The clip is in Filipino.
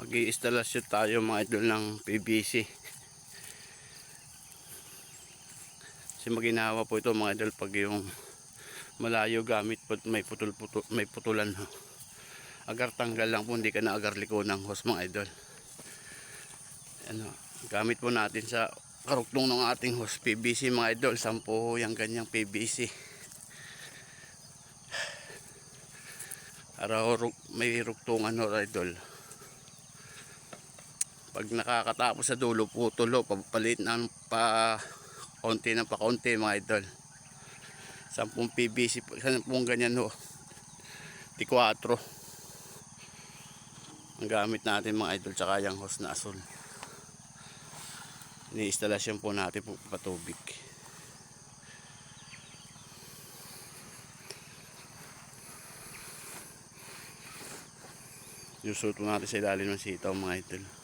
Mag-i-instalasyon tayo mga idol ng PVC. Kasi maginawa po ito mga idol pag yung malayo gamit po may may putulan ho. Agar tanggal lang po, hindi ka na agar liko ng hose mga idol. Ano, gamit po natin sa karugtong ng ating hose PVC mga idol. 10 yung ganyang PVC. Araw may rugtungan ho idol. Pag nakakatapos sa dulo, putulo, papalit ng konti ng pakonti mga idol. 10 PVC, 10 ganyan ho. Di 4 ang gamit natin mga idol, tsaka yung hose na asul. Ini-instalasyon po natin po patubig. Yusuto natin sa ilalim ng sitaw mga idol.